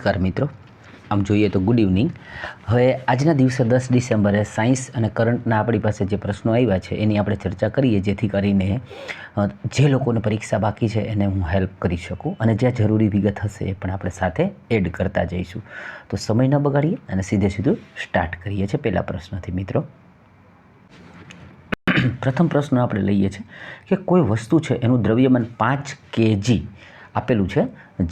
નમસ્કાર મિત્રો, આમ જોઈએ તો ગુડ ઇવનિંગ. હવે આજના દિવસે 10 ડિસેમ્બરે સાયન્સ અને કરંટના આપણી પાસે જે પ્રશ્નો આવ્યા છે એની આપણે ચર્ચા કરીએ, જેથી કરીને જે લોકોને પરીક્ષા બાકી છે એને હું હેલ્પ કરી શકું અને જ્યાં જરૂરી વિગત હશે એ પણ આપણે સાથે એડ કરતા જઈશું. તો સમય ન બગાડીએ અને સીધું સ્ટાર્ટ કરીએ છીએ પહેલા પ્રશ્નથી. મિત્રો, પ્રથમ પ્રશ્ન આપણે લઈએ છીએ કે કોઈ વસ્તુ છે એનું દ્રવ્યમાન 5 kg આપેલું છે,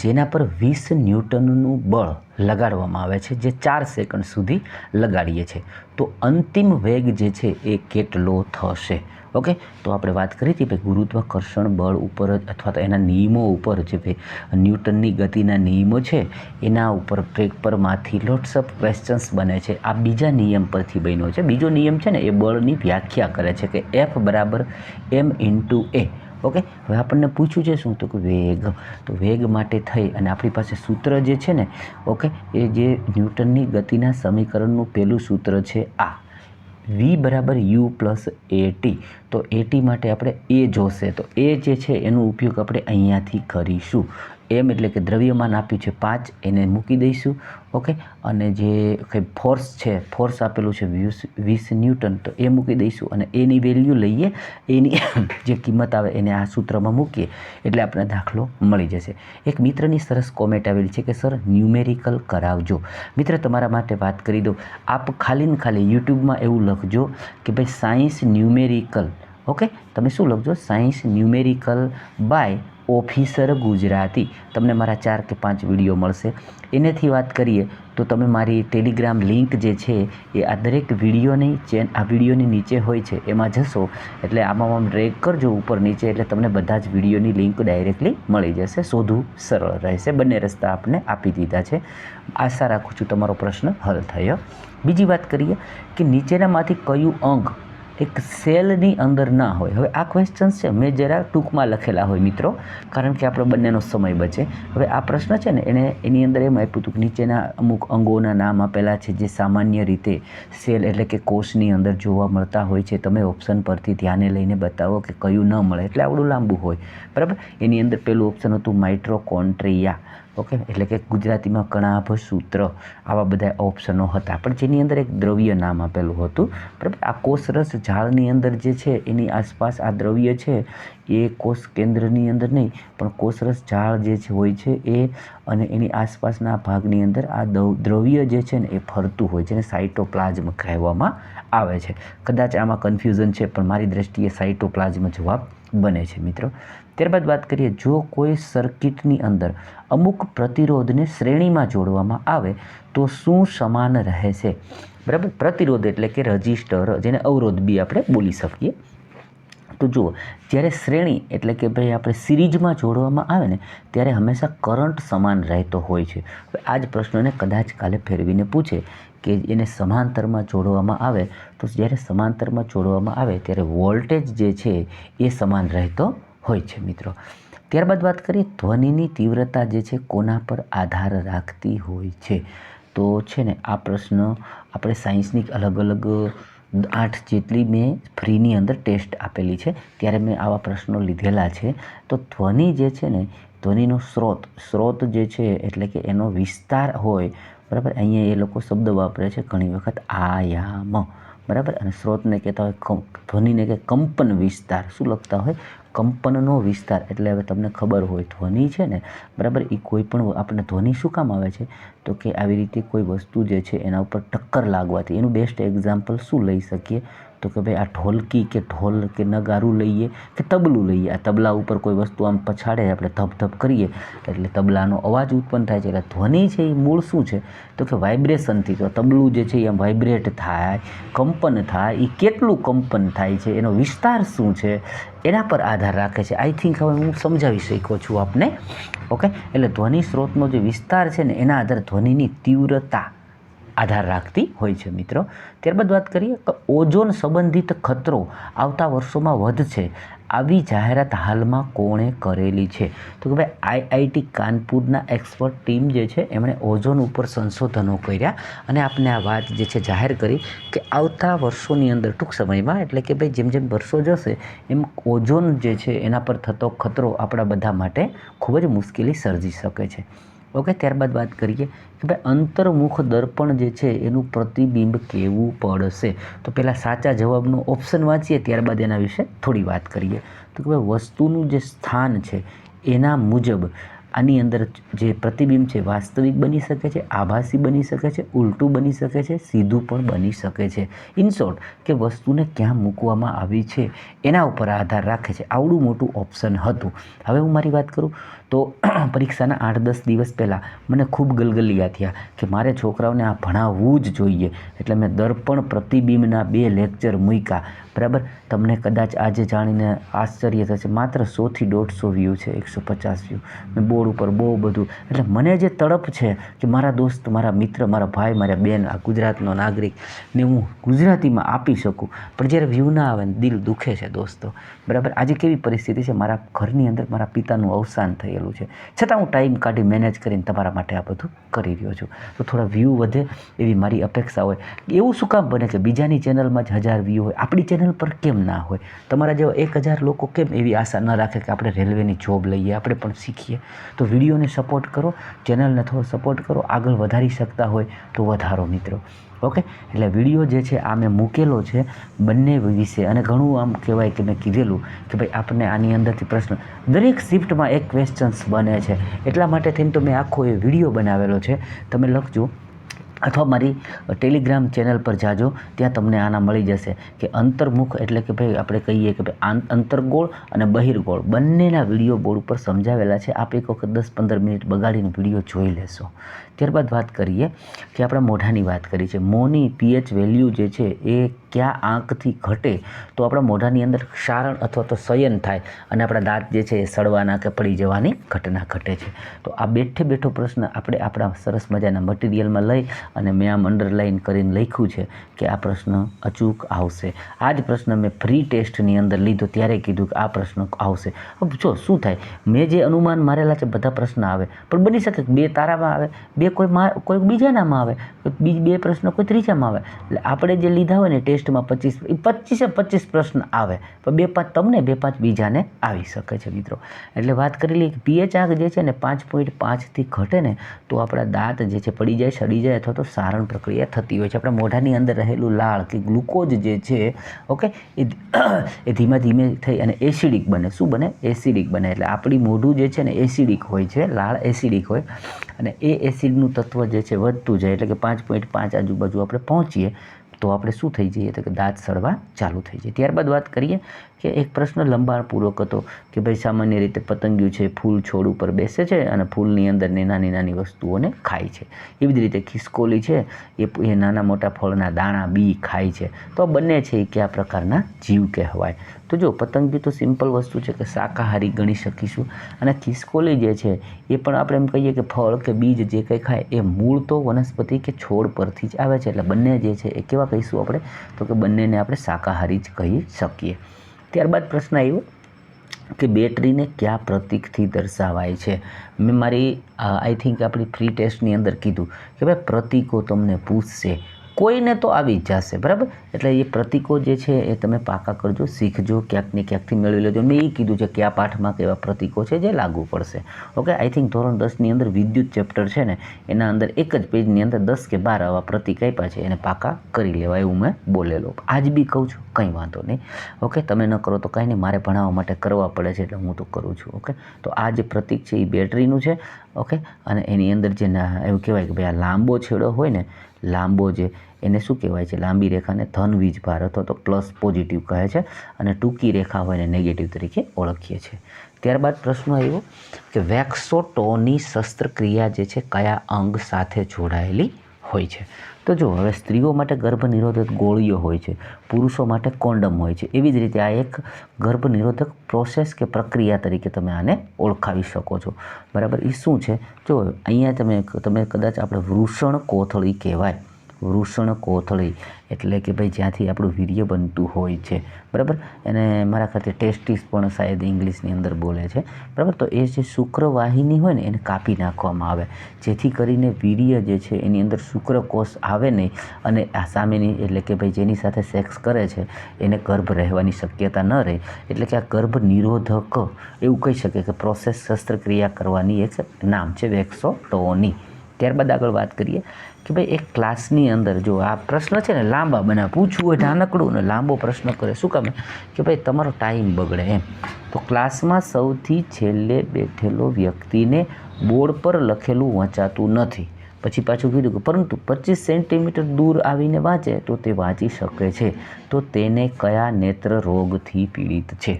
જેના પર 20 ન્યૂટનનું બળ લગાડવામાં આવે છે, જે 4 સેકન્ડ સુધી લગાડીએ છીએ, તો અંતિમ વેગ જે છે એ કેટલો થશે? ઓકે, તો આપણે વાત કરી હતી ભાઈ ગુરુત્વાકર્ષણ બળ ઉપર જ અથવા તો એના નિયમો ઉપર, જે ન્યૂટનની ગતિના નિયમો છે એના ઉપર પેપરમાંથી લોટ્સ ઓફ ક્વેશ્ચન્સ બને છે. આ બીજા નિયમ પરથી બન્યો છે. બીજો નિયમ છે ને એ બળની વ્યાખ્યા કરે છે કે F બરાબર m × a. ઓકે, હવે આપણને પૂછ્યું છે શું? તો કે વેગ. તો વેગ માટે થઈ અને આપણી પાસે સૂત્ર જે છે ને, ઓકે, એ જે ન્યૂટનની ગતિના સમીકરણનું પહેલું સૂત્ર છે આ v બરાબર u + at. તો at માટે આપણે એ જોશે, તો એ જે છે એનો ઉપયોગ આપણે અહીંયાથી કરીશું. એમ એટલે કે દ્રવ્યમાન આપ્યું છે 5, એને મૂકી દઈશું. ઓકે, અને જે કંઈ ફોર્સ છે, ફોર્સ આપેલું છે 20 ન્યૂટન, તો એ મૂકી દઈશું અને એની વેલ્યુ લઈએ, એની જે કિંમત આવે એને આ સૂત્રમાં મૂકીએ એટલે આપણે દાખલો મળી જશે. એક મિત્રની સરસ કોમેન્ટ આવેલી છે કે સર ન્યુમેરિકલ કરાવજો. મિત્ર, તમારા માટે વાત કરી દો, આપ ખાલી ને ખાલી યુટ્યુબમાં એવું લખજો કે ભાઈ સાયન્સ ન્યુમેરિકલ. ઓકે, તમે શું લખજો? Science numerical by officer Gujarati. તમને મારા 4 કે 5 વિડીયો મળશે. એનેથી વાત કરીએ તો તમે મારી ટેલિગ્રામ લિંક જે છે એ આ દરેક વિડીયોની આ વિડીયોની નીચે હોય છે, એમાં જશો એટલે આમાં ડ્રેગ કરજો ઉપર નીચે, એટલે તમને બધા જ વિડીયોની લિંક ડાયરેક્ટલી મળી જશે. શોધવું સરળ રહેશે. બંને રસ્તા આપણે આપી દીધા છે. આશા રાખું છું તમારો પ્રશ્ન હલ થયો. બીજી વાત કરીએ કે નીચેનામાંથી કયું અંગ એક સેલની અંદર ના હોય? હવે આ ક્વેશ્ચન્સ છે મેં જરા ટૂંકમાં લખેલા હોય મિત્રો, કારણ કે આપણો બંનેનો સમય બચે. હવે આ પ્રશ્ન છે ને એની અંદર એમ આપ્યું હતું કે નીચેના અમુક અંગોના નામ આપેલા છે જે સામાન્ય રીતે સેલ એટલે કે કોષની અંદર જોવા મળતા હોય છે. તમે ઓપ્શન પરથી ધ્યાને લઈને બતાવો કે કયું ન મળે, એટલે આવડું લાંબુ હોય, બરાબર. એની અંદર પેલું ઓપ્શન હતું માઇટોકોન્ડ્રિયા. ઓકે, એટલે કે ગુજરાતીમાં કણાભ સૂત્ર. આવા બધા ઓપ્શનો હતા, પણ જેની અંદર એક દ્રવ્ય નામ આપેલું હતું, બરાબર. આ કોષરસ ઝાડની અંદર જે છે એની આસપાસ આ દ્રવ્ય છે એ કોષ કેન્દ્રની અંદર નહીં, પણ કોષરસ ઝાડ જે હોય છે એ અને એની આસપાસના ભાગની અંદર આ દ્રવ્ય જે છે ને એ ફરતું હોય છે, જેને સાઇટોપ્લાઝમ કહેવામાં આવે છે. કદાચ આમાં કન્ફ્યુઝન છે, પણ મારી દ્રષ્ટિએ સાઇટોપ્લાઝમ જવાબ બને છે મિત્રો. ત્યારબાદ વાત કરીએ, જો કોઈ સર્કિટની અંદર અમુક પ્રતિરોધને શ્રેણીમાં જોડવામાં આવે તો શું સમાન રહેશે? બરાબર. પ્રતિરોધ એટલે કે રજિસ્ટર, જેને અવરોધ બી આપણે બોલી શકીએ. તો જુઓ, જ્યારે શ્રેણી એટલે કે ભાઈ આપણે સિરીઝમાં જોડવામાં આવે ને ત્યારે હંમેશા કરંટ સમાન રહેતો હોય છે. હવે આ જ પ્રશ્નને કદાચ કાલે ફેરવીને પૂછે કે એને સમાંતરમાં જોડવામાં આવે, તો જ્યારે સમાંતરમાં જોડવામાં આવે ત્યારે વોલ્ટેજ જે છે એ સમાન રહેતો હોય છે મિત્રો. ત્યારબાદ વાત કરીએ, ધ્વનિની તીવ્રતા જે છે કોના પર આધાર રાખતી હોય છે? તો છે ને આ પ્રશ્ન આપણે સાયન્સની અલગ અલગ 8 જેટલી મેં ફ્રીની અંદર ટેસ્ટ આપેલી છે ત્યારે મેં આવા પ્રશ્નો લીધેલા છે. તો ધ્વનિ જે છે ને, ધ્વનિનો સ્રોત જે છે એટલે કે એનો વિસ્તાર હોય, બરાબર. અહીંયા એ લોકો શબ્દ વાપરે છે ઘણી વખત આયામ, બરાબર. અને સ્રોતને કહેતા હોય, ધ્વનિને કે કંપન વિસ્તાર. શું લખતા હોય? કંપનનો વિસ્તાર. એટલે હવે તમને ખબર હોય ધ્વનિ છે ને, બરાબર, એ કોઈ પણ આપણે ધ્વનિ શું કામ આવે છે? તો કે આવી રીતે કોઈ વસ્તુ જે છે એના ઉપર ટક્કર લાગવાથી. એનું બેસ્ટ એક્ઝામ્પલ શું લઈ શકીએ? તો કે ભાઈ આ ઢોલકી કે ઢોલ કે નગારું લઈએ કે તબલું લઈએ. આ તબલા ઉપર કોઈ વસ્તુ આમ પછાડે, આપણે ધબ ધબ કરીએ એટલે તબલાનો અવાજ ઉત્પન્ન થાય છે. એટલે ધ્વનિ છે એ મૂળ શું છે? તો કે વાઇબ્રેશનથી. તો તબલું જે છે એ આમ વાઇબ્રેટ થાય, કંપન થાય. એ કેટલું કંપન થાય છે, એનો વિસ્તાર શું છે, એના પર આધાર રાખે છે. આઈ થિંક હવે હું સમજાવી શક્યો છું આપને. ઓકે, એટલે ધ્વનિ સ્ત્રોતનો જે વિસ્તાર છે ને એના આધારે ધ્વનિની તીવ્રતા આધાર રાખતી હોય છે મિત્રો. ત્યારબાદ વાત કરીએ તો ઓઝોન સંબંધિત ખતરો આવતા વર્ષોમાં વધશે, આવી જાહેરાત હાલમાં કોણે કરેલી છે? તો કે ભાઈ આઈઆઈટી કાનપુરના એક્સપર્ટ ટીમ જે છે એમણે ઓઝોન ઉપર સંશોધનો કર્યા અને આપને આ વાત જે છે જાહેર કરી કે આવતા વર્ષોની અંદર ટૂંક સમયમાં, એટલે કે ભાઈ જેમ જેમ વર્ષો જશે એમ ઓઝોન જે છે એના પર થતો ખતરો આપણા બધા માટે ખૂબ જ મુશ્કેલી સર્જી શકે છે. ઓકે, ત્યારબાદ વાત કરીએ કે ભાઈ અંતર્મુખ દર્પણ જે છે એનું પ્રતિબિંબ કેવું પડશે. તો પહેલાં સાચા જવાબનો ઓપ્શન વાંચીએ, ત્યારબાદ એના વિશે થોડી વાત કરીએ. તો કે ભાઈ વસ્તુનું જે સ્થાન છે એના મુજબ આની અંદર જે પ્રતિબિંબ છે વાસ્તવિક બની શકે છે, આભાસી બની શકે છે, ઉલટું બની શકે છે, સીધું પણ બની શકે છે. ઇન શોર્ટ કે વસ્તુને ક્યાં મૂકવામાં આવી છે એના ઉપર આધાર રાખે છે. આવડું મોટું ઓપ્શન હતું. હવે હું મારી વાત કરું તો પરીક્ષાના 8-10 દિવસ પહેલાં મને ખૂબ ગલગલિયા થયા કે મારે છોકરાઓને આ ભણાવવું જ જોઈએ. એટલે મેં દર્પણ પ્રતિબિંબના 2 લેક્ચર મૂક્યા. બરાબર, તમને કદાચ આજે જાણીને આશ્ચર્ય થશે, માત્ર 100 થી 150 વ્યૂ છે, 150 વ્યૂ. મેં બોર્ડ ઉપર બહુ બધું, એટલે મને જે તડપ છે કે મારા દોસ્ત, મારા મિત્ર, મારા ભાઈ, મારા બેન, આ ગુજરાતનો નાગરિક ને હું ગુજરાતીમાં આપી શકું, પણ જ્યારે વ્યૂ ના આવે ને દિલ દુખે છે દોસ્તો. બરાબર, આજે કેવી પરિસ્થિતિ છે, મારા ઘરની અંદર મારા પિતાનું અવસાન થયેલું છે, છતાં હું ટાઈમ કાઢી મેનેજ કરીને તમારા માટે આ બધું કરી રહ્યો છું. તો થોડા વ્યૂ વધે એવી મારી અપેક્ષા હોય. એવું શું કામ બને કે બીજાની ચેનલમાં જ 1000 વ્યૂ હોય, આપણી ચેનલ પર કેમ ના હોય? તમારા જેવા 1000 લોકો કેમ એવી આશા ન રાખે કે આપણે રેલવેની જોબ લઈએ, આપણે પણ શીખીએ? તો વિડીયોને સપોર્ટ કરો, ચેનલને થોડો સપોર્ટ કરો, આગળ વધારી શકતા હોય તો વધારો મિત્રો. ઓકે, એટલે વિડીયો જે છે આ મેં મૂકેલો છે બંને વિશે, અને ઘણું આમ કહેવાય કે મેં કીધેલું કે ભાઈ આપણને આની અંદરથી પ્રશ્ન દરેક શિફ્ટમાં એક ક્વેશ્ચન્સ બને છે, એટલા માટે થઈને તો મેં આખો એ વિડીયો બનાવેલો છે. તમે લખજો અથવા મારી ટેલિગ્રામ ચેનલ પર જાજો, ત્યાં તમને આના મળી જશે કે અંતર્મુખ એટલે કે ભાઈ આપણે કહીએ કે ભાઈ અંતર્ગોળ અને બહિર્ગોળ બંનેના વિડીયો બોર્ડ ઉપર સમજાવેલા છે. આપ એક વખત 10-15 મિનિટ બગાડીને વિડીયો જોઈ લેશો. ત્યારબાદ વાત કરીએ કે આપણા મોઢાની વાત કરી છે. મોંની પીએચ વેલ્યુ જે છે એ કયા આંકથી ઘટે તો આપણા મોઢાની અંદર ક્ષારણ અથવા તો શયન થાય અને આપણા દાંત જે છે એ સડવાના કે પડી જવાની ઘટના ઘટે છે. તો આ બેઠો પ્રશ્ન આપણે આપણા સરસ મજાના મટીરિયલમાં લઈ અને મેં આમ અંડરલાઇન કરીને લખ્યું છે કે આ પ્રશ્ન અચૂક આવશે. આ જ પ્રશ્ન મેં પ્રી ટેસ્ટની અંદર લીધો ત્યારે કીધું કે આ પ્રશ્ન આવશે. હવે જો શું થાય, મેં જે અનુમાન મારેલા છે બધા પ્રશ્ન આવે, પણ બની શકે કે 2 તારામાં આવે, 2 કોઈ બીજાનામાં આવે, 2 પ્રશ્ન કોઈ ત્રીજામાં આવે. એટલે આપણે જે લીધા હોય ને ટેસ્ટમાં 25 પ્રશ્ન આવે, પણ 2-5 તમને 2-5 બીજાને આવી શકે છે મિત્રો. એટલે વાત કરી લઈએ કે પીએચ આંક જે છે ને 5.5થી ઘટે ને તો આપણા દાંત જે છે પડી જાય, સડી જાય અથવા તો સારણ પ્રક્રિયા થતી હોય છે. આપણા મોઢાની અંદર રહેલું લાળ કે ગ્લુકોઝ જે છે ઓકે એ ધીમે ધીમે થઈ અને એસિડિક બને. શું બને? એસિડિક બને. એટલે આપણી મોઢું જે છે ને એસિડિક હોય છે, લાળ એસિડિક હોય, અને એ એસિડનું તત્વ જે છે વધતું જાય. એટલે કે 5.5 આજુબાજુ આપણે પહોંચીએ તો આપણે શું થઈ જઈએ તો કે દાંત સડવા ચાલુ થઈ જાય. ત્યારબાદ વાત કરીએ કે એક પ્રશ્ન લંબાણપૂર્વક હતો કે ભાઈ સામાન્ય રીતે પતંગિયું છે ફૂલ છોડ ઉપર બેસે છે અને ફૂલની અંદરની નાની વસ્તુઓને ખાય છે. એવી જ રીતે ખિસકોલી છે એ નાના મોટા ફળના દાણા બી ખાય છે. તો બંને છે એ કયા પ્રકારના જીવ કહેવાય? તો જો પતંગિયું તો સિમ્પલ વસ્તુ છે કે શાકાહારી ગણી શકીશું, અને ખિસકોલી જે છે એ પણ આપણે એમ કહીએ કે ફળ કે બીજ જે કંઈ ખાય એ મૂળ તો વનસ્પતિ કે છોડ પરથી જ આવે છે. એટલે બંને જે છે એ કેવા કહીશું આપણે તો કે બંનેને આપણે શાકાહારી જ કહી શકીએ. ત્યારબાદ પ્રશ્ન આવ્યો કે બેટરીને કયા પ્રતીકથી દર્શાવાય છે? મેં મારી આઈ થિંક આપણી ફ્રી ટેસ્ટની અંદર કીધું કે ભાઈ પ્રતીકો તમને પૂછશે, કોઈને તો આવી જ જશે. બરાબર, એટલે એ પ્રતીકો જે છે એ તમે પાકા કરજો, શીખજો, ક્યાંક ને ક્યાંકથી મેળવી લેજો. મેં એ કીધું છે કે આ પાઠમાં કેવા પ્રતીકો છે જે લાગુ પડશે. ઓકે, આઈ થિંક ધોરણ 10ની અંદર વિદ્યુત ચેપ્ટર છે ને એના અંદર એક જ પેજની અંદર 10 કે 12 આવા પ્રતીક આપ્યા છે, એને પાકા કરી લેવા એવું મેં બોલેલો. આજ બી કહું છું, કંઈ વાંધો નહીં. ઓકે, તમે ન કરો તો કાંઈ નહીં, મારે ભણાવવા માટે કરવા પડે છે એટલે હું તો કરું છું. ઓકે, તો આ જે પ્રતીક છે એ બેટરીનું છે. ઓકે, અને એની અંદર જે એવું કહેવાય કે ભાઈ આ લાંબો છેડો હોય ને, લાંબો જે એને શું કહેવાય છે? લાંબી રેખાને ધન વીજભાર અથવા તો પ્લસ પોઝિટિવ કહે છે, અને ટૂંકી રેખા હોય ને નેગેટિવ તરીકે ઓળખીએ છીએ. ત્યારબાદ પ્રશ્ન આવ્યો કે વેક્સોટોની શસ્ત્રક્રિયા જે છે કયા અંગ સાથે જોડાયેલી હોય છે? તો જો હવે સ્ત્રીઓ માટે ગર્ભ નિરોધક ગોળીઓ હોય છે, પુરુષો માટે કોન્ડમ હોય છે. એવી જ રીતે આ એક ગર્ભ નિરોધક પ્રોસેસ કે પ્રક્રિયા તરીકે તમે આને ઓળખાવી શકો છો. બરાબર, એ શું છે? જો અહીંયા તમે કદાચ આપણે વૃષણ કોથળી કહેવાય. વૃષણ કોથળી એટલે કે ભાઈ જ્યાંથી આપણું વીર્ય બનતું હોય છે, બરાબર. એને મારા ખાતે ટેસ્ટિસ પણ શાયદ ઇંગ્લિશની અંદર બોલે છે, બરાબર. તો એ જે શુક્રવાહિની હોય ને એને કાપી નાખવામાં આવે, જેથી કરીને વીર્ય જે છે એની અંદર શુક્રકોષ આવે નહીં અને આ સામેની એટલે કે ભાઈ જેની સાથે સેક્સ કરે છે એને ગર્ભ રહેવાની શક્યતા ન રહે. એટલે કે આ ગર્ભ નિરોધક એવું કહી શકે કે પ્રોસેસ શસ્ત્રક્રિયા કરવાની એક નામ છે વેક્સોટોની. ત્યારબાદ આગળ વાત કરીએ કે ભાઈ એક ક્લાસની અંદર જો આ પ્રશ્ન છે ને લાંબા બનાવે, પૂછવું હોય નાનકડું ને લાંબો પ્રશ્ન કરે, શું કામ કે ભાઈ તમારો ટાઈમ બગડે એમ. તો ક્લાસમાં સૌથી છેલ્લે બેઠેલો વ્યક્તિને બોર્ડ પર લખેલું વાંચાતું નથી, પછી પાછું કીધું કે પરંતુ 25 સેન્ટીમીટર દૂર આવીને વાંચે તો તે વાંચી શકે છે, તો તેને કયા નેત્ર રોગથી પીડિત છે?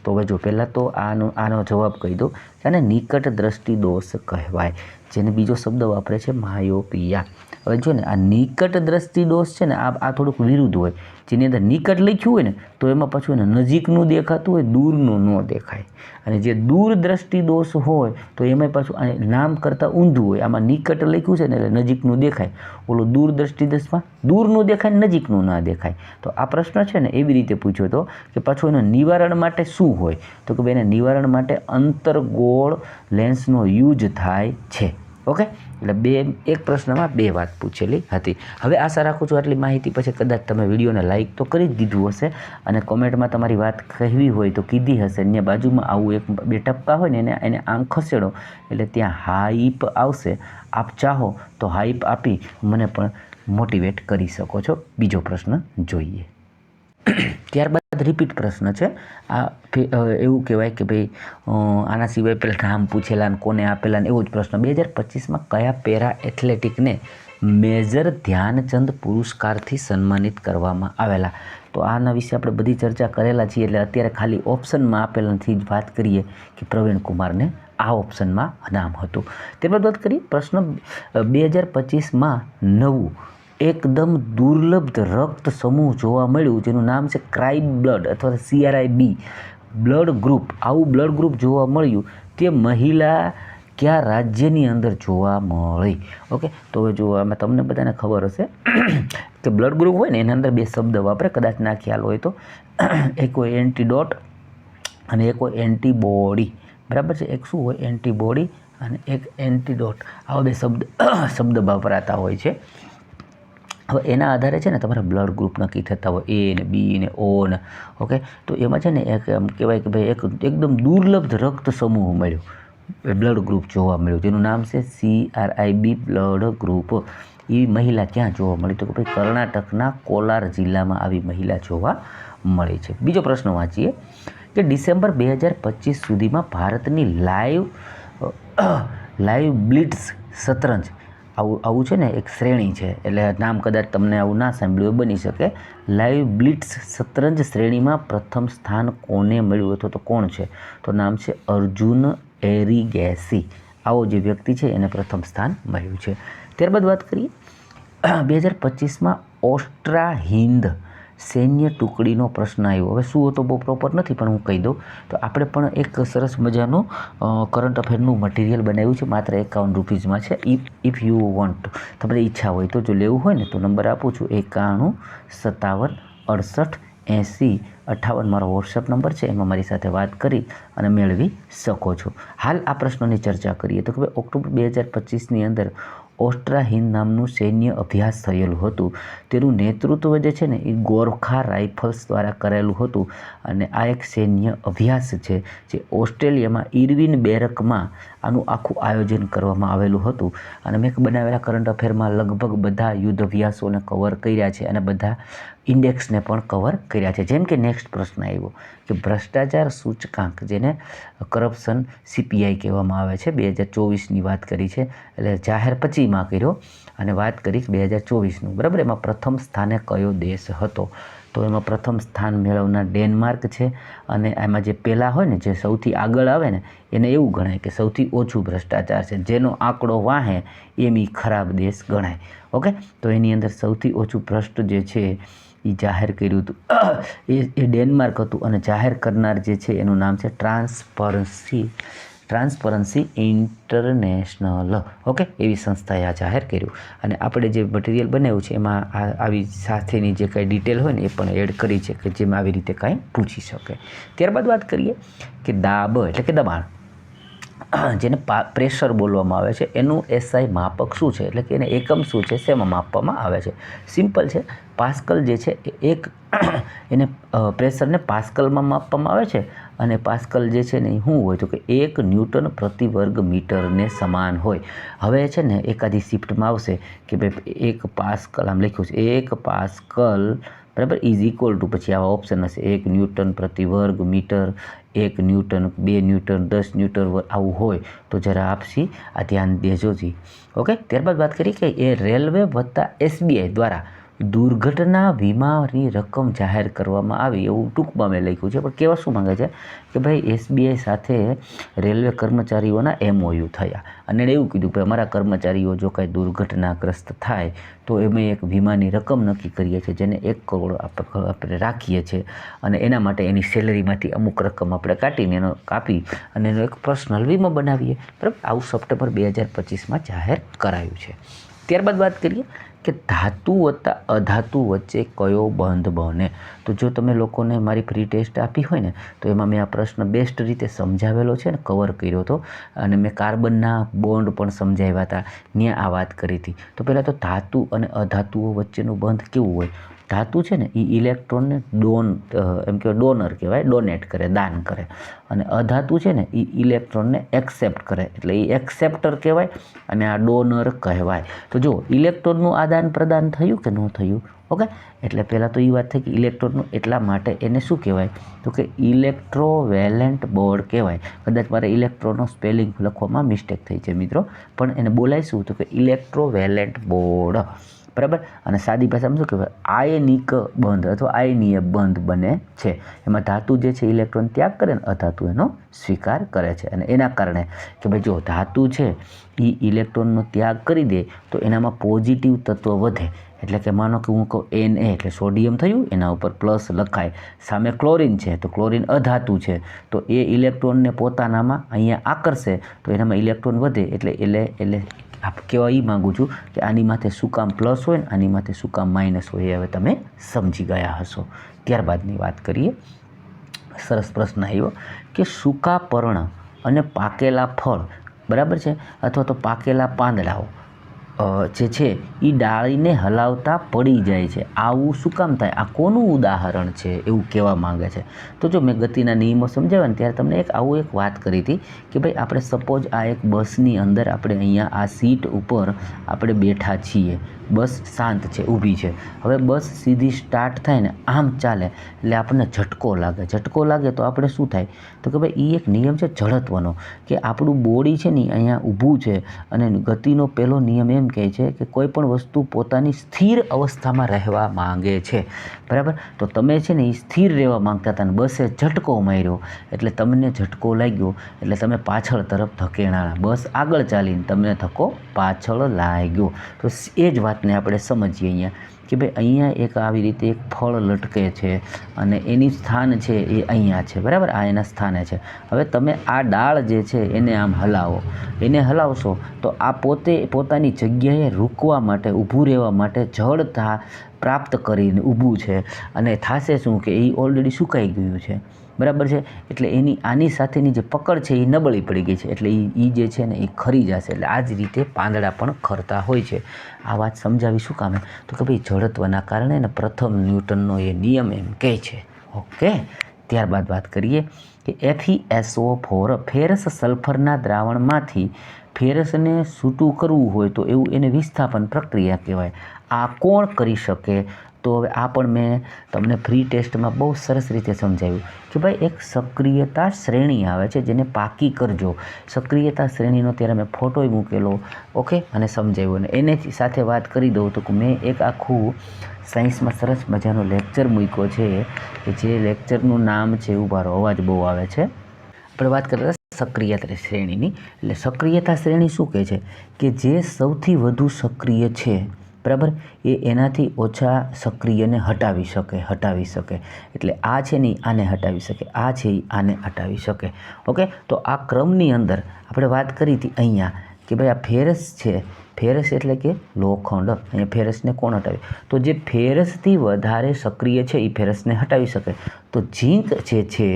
તો હવે જો પહેલાં તો આનો જવાબ કહી દો કે આને નિકટ દ્રષ્ટિ દોષ કહેવાય, જેને બીજો શબ્દ વાપરે છે માયોપિયા. હવે જો ને આ નિકટ દ્રષ્ટિ દોષ છે ને આ થોડુંક વિરુદ્ધ હોય. જેની અંદર નિકટ લખ્યું હોય ને તો એમાં પાછું એને નજીકનું દેખાતું હોય, દૂરનું ન દેખાય. અને જે દૂર દ્રષ્ટિ દોષ હોય તો એમાં પાછું નામ કરતાં ઊંધું હોય. આમાં નિકટ લખ્યું છે ને એટલે નજીકનું દેખાય, ઓલું દૂર દ્રષ્ટિ દોષમાં દૂરનું દેખાય, નજીકનું ના દેખાય. તો આ પ્રશ્ન છે ને એવી રીતે પૂછ્યો હતો કે પાછું એના નિવારણ માટે શું હોય, તો કે ભાઈ એને નિવારણ માટે અંતર્ગોળ લેન્સનો યુઝ થાય છે. ઓકે, એટલે એક પ્રશ્નમાં 2 વાત પૂછેલી હતી. હવે આશા રાખું છું આટલી માહિતી પછી કદાચ તમે વિડીયોને લાઇક તો કરી જ દીધું હશે અને કોમેન્ટમાં તમારી વાત કહેવી હોય તો કીધી હશે. અહીંયા બાજુમાં આવું 2 ટપકા હોય ને એને આમ ખસેડો એટલે ત્યાં હાઈપ આવશે. આપ ચાહો તો હાઈપ આપી મને પણ મોટિવેટ કરી શકો છો. બીજો પ્રશ્ન જોઈએ. ત્યારબાદ રિપીટ પ્રશ્ન છે આ. એવું કહેવાય કે ભાઈ આના સિવાય પેલા નામ પૂછેલા ને કોને આપેલા ને એવો જ પ્રશ્ન. 2025માં કયા પેરા એથ્લેટિકને મેજર ધ્યાનચંદ પુરસ્કારથી સન્માનિત કરવામાં આવેલા? તો આના વિશે આપણે બધી ચર્ચા કરેલા છીએ, એટલે અત્યારે ખાલી ઓપ્શનમાં આપેલાથી જ વાત કરીએ કે પ્રવીણ કુમારને આ ઓપ્શનમાં નામ હતું. ત્યારબાદ વાત કરીએ પ્રશ્ન 2025માં નવું એકદમ દુર્લભ રક્ત સમૂહ જોવા મળ્યું જેનું નામ છે ક્રાઇબ બ્લડ અથવા CRIB બ્લડ ગ્રુપ. આવું બ્લડ ગ્રુપ જોવા મળ્યું તે મહિલા કયા રાજ્યની અંદર જોવા મળી? ઓકે, તો હવે જો આમાં તમને બધાને ખબર હશે કે બ્લડ ગ્રુપ હોય ને એના અંદર 2 શબ્દ વાપરે, કદાચ ના ખ્યાલ હોય તો. એક હોય એન્ટીડોટ અને એક હોય એન્ટીબોડી, બરાબર છે. એક શું હોય એન્ટીબોડી અને એક એન્ટીડોટ, આવા 2 શબ્દ વાપરાતા હોય છે. હવે એના આધારે છે ને તમારા બ્લડ ગ્રુપ નક્કી થતા હોય, A ને B ને O ને. ઓકે, તો એમાં છે ને એક એમ કહેવાય કે ભાઈ એકદમ દુર્લભ રક્ત સમૂહ મળ્યો, બ્લડ ગ્રુપ જોવા મળ્યું જેનું નામ છે CRIB બ્લડ ગ્રુપ. એ મહિલા ક્યાં જોવા મળી? તો કે ભાઈ કર્ણાટકના કોલાર જિલ્લામાં આવી મહિલા જોવા મળી છે. બીજો પ્રશ્ન વાંચીએ કે ડિસેમ્બર 2025 સુધીમાં ભારતની લાઈવ બ્લિટ્સ શતરંજ આવું છે ને એક શ્રેણી છે, એટલે નામ કદાચ તમને આવું ના સાંભળ્યું બની શકે. લાઈવ બ્લિટ્સ શતરંજ શ્રેણીમાં પ્રથમ સ્થાન કોને મળ્યું અથવા તો કોણ છે? તો નામ છે અર્જુન એરિગેસી. આવો જે વ્યક્તિ છે એને પ્રથમ સ્થાન મળ્યું છે. ત્યારબાદ વાત કરીએ 2025માં ઓસ્ટ્રા હિન્દ સૈન્ય ટુકડીનો પ્રશ્ન આવ્યો. હવે શું હતો બહુ પ્રોપર નથી પણ હું કહી દઉં તો આપણે પણ એક સરસ મજાનું કરંટ અફેરનું મટીરિયલ બનાવ્યું છે, માત્ર 51 રૂપીઝમાં છે. ઇફ યુ વોન્ટ, તમારી ઈચ્છા હોય તો જો લેવું હોય ને તો નંબર આપું છું 91 57 68 80 58 મારો વોટ્સઅપ નંબર છે, એમાં મારી સાથે વાત કરી અને મેળવી શકો છો. હાલ આ પ્રશ્નોની ચર્ચા કરીએ તો કે ભાઈ ઓક્ટોબર 2025ની અંદર ઓસ્ટ્રા હિન્દ નામનું સૈન્ય અભ્યાસ થયેલું હતું. તેનું નેતૃત્વ જે છે ને એ ગોરખા રાઇફલ્સ દ્વારા કરેલું હતું અને આ એક સૈન્ય અભ્યાસ છે જે ઓસ્ટ્રેલિયામાં ઇરવિન બેરકમાં આનું આખું આયોજન કરવામાં આવેલું હતું. અને મેં બનાવેલા કરંટ અફેરમાં લગભગ બધા યુદ્ધ અભ્યાસોને કવર કર્યા છે અને બધા ઇન્ડેક્સને પણ કવર કર્યા છે. જેમ કે નેક્સ્ટ પ્રશ્ન આવ્યો કે ભ્રષ્ટાચાર સૂચકાંક, જેને કરપ્શન CPI કહેવામાં આવે છે, 2024ની વાત કરી છે, એટલે જાહેર પછીમાં કર્યો અને વાત કરી 2024નું, બરાબર. એમાં પ્રથમ સ્થાને કયો દેશ હતો? તો એમાં પ્રથમ સ્થાન મેળવનાર ડેનમાર્ક છે. અને એમાં જે પહેલાં હોય ને જે સૌથી આગળ આવે ને એને એવું ગણાય કે સૌથી ઓછું ભ્રષ્ટાચાર છે, જેનો આંકડો વાહે એમ એ ખરાબ દેશ ગણાય. ઓકે, તો એની અંદર સૌથી ઓછું ભ્રષ્ટ જે છે એ જાહેર કર્યું હતું એ ડેનમાર્ક હતું અને જાહેર કરનાર જે છે એનું નામ છે ટ્રાન્સપરન્સી ટ્રાન્સપરન્સી ઇન્ટરનેશનલ, ઓકે, એવી સંસ્થાએ આ જાહેર કર્યું. અને આપણે જે મટીરિયલ બનાવ્યું છે એમાં આવી સાથેની જે કાંઈ ડિટેલ હોય ને એ પણ એડ કરી છે કે જેમાં આવી રીતે કાંઈ પૂછી શકે. ત્યારબાદ વાત કરીએ કે દાબ એટલે કે દબાણ, જેને પ્રેશર બોલવામાં આવે છે, એનું એસઆઈ માપક શું છે, એટલે કે એને એકમ શું છે, શેમાં માપવામાં આવે છે. સિમ્પલ છે, પાસ્કલ જે છે એ એને પ્રેશરને પાસ્કલમાં માપવામાં આવે છે. અને પાસ્કલ જે છે ને એ શું હોય તો કે 1 ન્યૂટન પ્રતિ વર્ગ મીટરને સમાન હોય. હવે છે ને એકાદી શિફ્ટમાં આવશે કે ભાઈ 1 પાસ્કલ આમ લખ્યું છે, 1 પાસ્કલ બરાબર ઇઝ ઇક્વલ ટુ, પછી આવા ઓપ્શન હશે 1 ન્યૂટન પ્રતિ વર્ગ મીટર, 1 ન્યૂટન, 2 ન્યૂટન, 10 ન્યૂટન, આવું હોય તો જરા આપશી આ ધ્યાન દેજો જી. ઓકે, ત્યારબાદ વાત કરીએ કે એ રેલવે વત્તા SBI દ્વારા દુર્ઘટના વીમાની રકમ જાહેર કરવામાં આવી, એવું ટૂંકમાં મેં લખ્યું છે. પણ કેવા શું માંગે છે કે ભાઈ SBI સાથે રેલવે કર્મચારીઓના MOU થયા અને એણે એવું કીધું કે અમારા કર્મચારીઓ જો કાંઈ દુર્ઘટનાગ્રસ્ત થાય તો અમે એક વીમાની રકમ નક્કી કરીએ છીએ જેને 1 કરોડ આપણે રાખીએ છીએ અને એના માટે એની સેલરીમાંથી અમુક રકમ આપણે કાઢીને એનો કાપી અને એનો એક પર્સનલ વીમો બનાવીએ. બરાબર, આવું સપ્ટેમ્બર 2025માં જાહેર કરાયું છે. ત્યારબાદ વાત કરીએ કે ધાતુ વત્તા અધાતુ વચ્ચે કયો બંધ બને. તો જો તમે લોકોને મારી ફ્રી ટેસ્ટ આપી હોય ને તો એમાં મેં આ પ્રશ્ન બેસ્ટ રીતે સમજાવેલો છે ને, કવર કર્યો હતો અને મેં કાર્બનના બોન્ડ પણ સમજાવ્યા હતા, ત્યાં આ વાત કરી હતી. તો પહેલાં તો ધાતુ અને અધાતુઓ વચ્ચેનું બંધ કેવું હોય. ધાતુ છે ને એ ઇલેક્ટ્રોનને એમ કહેવાય ડોનર કહેવાય, ડોનેટ કરે, દાન કરે. અને અધાતુ છે ને એ ઇલેક્ટ્રોનને એક્સેપ્ટ કરે, એટલે એ એક્સેપ્ટર કહેવાય અને આ ડોનર કહેવાય. તો જો ઇલેક્ટ્રોનનું આદાન પ્રદાન થયું કે ન થયું, ઓકે, એટલે પહેલાં તો એ વાત થઈ કે ઇલેક્ટ્રોનનું, એટલા માટે એને શું કહેવાય તો કે ઇલેક્ટ્રોવેલેન્ટ બોર્ડ કહેવાય. કદાચ મારે ઇલેક્ટ્રોનનો સ્પેલિંગ લખવામાં મિસ્ટેક થઈ છે મિત્રો, પણ એને બોલાય શું તો કે ઇલેક્ટ્રોવેલેન્ટ બોર્ડ. બરાબર, અને સાદી ભાષામાં શું કહેવાય, આયનિક બંધ અથવા આયનીય બંધ બને છે. એમાં ધાતુ જે છે ઇલેક્ટ્રોન ત્યાગ કરે ને અધાતુ એનો સ્વીકાર કરે છે. અને એના કારણે કે ભાઈ જો ધાતુ છે એ ઇલેક્ટ્રોનનો ત્યાગ કરી દે તો એનામાં પોઝિટિવ તત્વ વધે. એટલે કે માનો કે હું કહું Na એટલે સોડિયમ થયું, એના ઉપર પ્લસ લખાય. સામે ક્લોરિન છે તો ક્લોરિન અધાતુ છે તો એ ઇલેક્ટ્રોનને પોતાનામાં અહીંયા આકર્ષે તો એનામાં ઇલેક્ટ્રોન વધે. એટલે આપ કહેવા એ માગું છું કે આની માથે શું કામ પ્લસ હોય ને આની માથે શું કામ માઇનસ હોય, એ હવે તમે સમજી ગયા હશો. ત્યારબાદની વાત કરીએ, સરસ પ્રશ્ન આવ્યો કે સૂકા પર્ણ અને પાકેલા ફળ, બરાબર છે, અથવા તો પાકેલા પાંદડાઓ જે છે એ ડાળીને હલાવતા પડી જાય છે, આવું શું કામ થાય, આ કોનું ઉદાહરણ છે એવું કહેવા માંગે છે. તો જો મેં ગતિના નિયમો સમજાવ્યા ને ત્યારે તમને એક વાત કરી હતી કે ભાઈ આપણે સપોઝ આ એક બસની અંદર આપણે અહીંયા આ સીટ ઉપર આપણે બેઠા છીએ, બસ શાંત છે, ઊભી છે. હવે બસ સીધી સ્ટાર્ટ થાય ને આમ ચાલે એટલે આપણને ઝટકો લાગે તો આપણે શું થાય તો કે ભાઈ એ એક નિયમ છે જડત્વનો, કે આપણું બોડી છે ને અહીંયા ઊભું છે અને ગતિનો પહેલો નિયમ એમ કહે છે કે કોઈ પણ વસ્તુ પોતાની સ્થિર અવસ્થામાં રહેવા માંગે છે. બરાબર, તો તમે છે ને એ સ્થિર રહેવા માંગતા હતા ને બસે ઝટકો માર્યો એટલે તમને ઝટકો લાગ્યો એટલે તમે પાછળ તરફ ધકેણાણા, બસ આગળ ચાલીને તમને ધક્કો પાછળ લાગ્યો. તો એ જ વાતને આપણે સમજીએ અહીંયા કે ભાઈ અહીંયા એક આવી રીતે એક ફળ લટકે છે અને એની સ્થાન છે એ અહીંયા છે. બરાબર, આ એના સ્થાને છે. હવે તમે આ ડાળ જે છે એને આમ હલાવો, એને હલાવશો તો આ પોતાની જગ્યાએ રૂકવા માટે, ઊભું રહેવા માટે જડતા પ્રાપ્ત કરીને ઊભું છે અને થાશે શું કે એ ઓલરેડી સુકાઈ ગયું છે. બરાબર છે, એટલે એની આની સાથેની જે પકડ છે એ નબળી પડી ગઈ છે એટલે એ જે છે ને એ ખરી જશે. એટલે આ જ રીતે પાંદડા પણ ખરતા હોય છે. આ વાત સમજાવી શું કામે તો કે ભાઈ જડત્વના કારણે ને પ્રથમ ન્યૂટનનો એ નિયમ એમ કહે છે. ઓકે, ત્યારબાદ વાત કરીએ કે FeSO4 ફેરસ સલ્ફરના દ્રાવણમાંથી ફેરસને છૂટું કરવું હોય તો એવું એને વિસ્થાપન પ્રક્રિયા કહેવાય. આ કોણ કરી શકે તો હવે આ પણ મેં તમને ફ્રી ટેસ્ટમાં બહુ સરસ રીતે સમજાવ્યું કે ભાઈ એક સક્રિયતા શ્રેણી આવે છે જેને પાકી કરજો. સક્રિયતા શ્રેણીનો ત્યારે મેં ફોટોય મૂકેલો, ઓકે, અને સમજાવ્યું. અને એને સાથે વાત કરી દઉં તો મેં એક આખું સાયન્સમાં સરસ મજાનો લેક્ચર મૂક્યો છે કે જે લેક્ચરનું નામ છે, ઉભારો અવાજ બહુ આવે છે, આપણે વાત કરતા સક્રિયતા શ્રેણીની. એટલે સક્રિયતા શ્રેણી શું કહે છે કે જે સૌથી વધુ સક્રિય છે બરાબર, એ એનાથી ઓછા સક્રિયને હટાવી શકે. એટલે આ છે ને આને હટાવી શકે, આ છે એ આને હટાવી શકે. ઓકે, તો આ ક્રમની અંદર આપણે વાત કરી હતી અહીંયા કે ભાઈ આ ફેરસ છે, ફેરસ એટલે કે લોખંડ. અહીંયા ફેરસને કોણ હટાવે? તો જે ફેરસથી વધારે સક્રિય છે એ ફેરસને હટાવી શકે. તો ઝીંક જે છે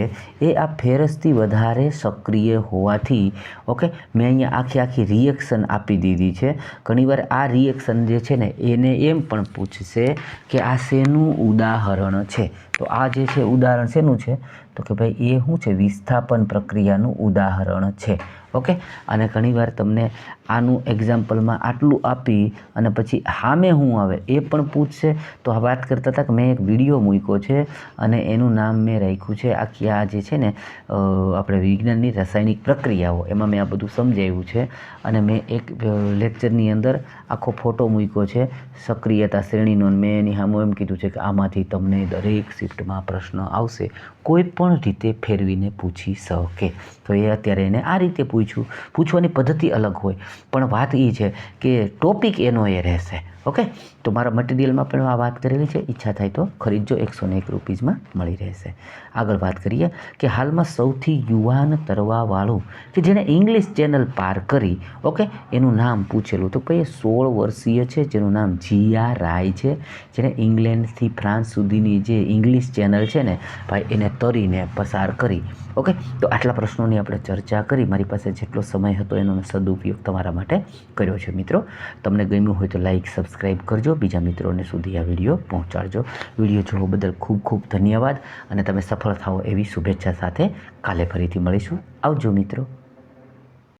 એ આ ફેરસથી વધારે સક્રિય હોવાથી, ઓકે, મેં અહીંયા આખી રિએક્શન આપી દીધી છે. ઘણીવાર આ રિએક્શન જે છે ને એને એમ પણ પૂછશે કે આ શેનું ઉદાહરણ છે. તો આ જે છે ઉદાહરણ શેનું છે? તો કે ભાઈ એ શું છે? વિસ્થાપન પ્રક્રિયાનું ઉદાહરણ છે. ઓકે, અને ઘણીવાર તમને આનું એક્ઝામ્પલમાં આટલું આપી અને પછી સામે શું આવે એ પણ પૂછશે. તો આ વાત કરતા હતા કે મેં એક વિડીયો મૂક્યો છે અને એનું નામ મેં રાખ્યું છે આખી આ જે છે ને આપણે વિજ્ઞાનની રાસાયણિક પ્રક્રિયાઓ, એમાં મેં આ બધું સમજાવ્યું છે. અને મેં એક લેક્ચરની અંદર આખો ફોટો મૂક્યો છે સક્રિયતા શ્રેણીનો. મેં એની સામે એમ કીધું છે કે આમાંથી તમને દરેક શિફ્ટમાં પ્રશ્ન આવશે, કોઈ પણ રીતે ફેરવીને પૂછી શકે. તો એ અત્યારે એને આ રીતે પૂછવાની પદ્ધતિ અલગ હોય, પણ વાત એ છે કે ટોપિક એનો એ રહેશે. ઓકે, તો મારા મટીરિયલમાં પણ આ વાત કરેલી છે, ઈચ્છા થાય તો ખરીદજો, 101 રૂપીઝમાં મળી રહેશે. આગળ વાત કરીએ કે હાલમાં સૌથી યુવાન તરવાવાળું કે જેણે ઇંગ્લિશ ચેનલ પાર કરી, ઓકે, એનું નામ પૂછેલું. તો ભાઈ 16 વર્ષીય છે જેનું નામ જીયા રાય છે, જેણે ઇંગ્લેન્ડથી ફ્રાન્સ સુધીની જે ઇંગ્લિશ ચેનલ છે ને ભાઈ એને તરીને પસાર કરી. ઓકે, તો આટલા પ્રશ્નોની આપણે ચર્ચા કરી. મારી પાસે જેટલો સમય હતો એનો મેં સદુપયોગ તમારા માટે કર્યો છે. મિત્રો, તમને ગમ્યું હોય તો લાઈક, સબસ્ક્રાઈબ કરજો, બીજા મિત્રોને સુધી આ વિડીયો પહોંચાડજો. વિડીયો જોવા બદલ ખૂબ ખૂબ ધન્યવાદ અને તમે સફળ થાઓ એવી શુભેચ્છા સાથે કાલે ફરીથી મળીશું. આવજો મિત્રો.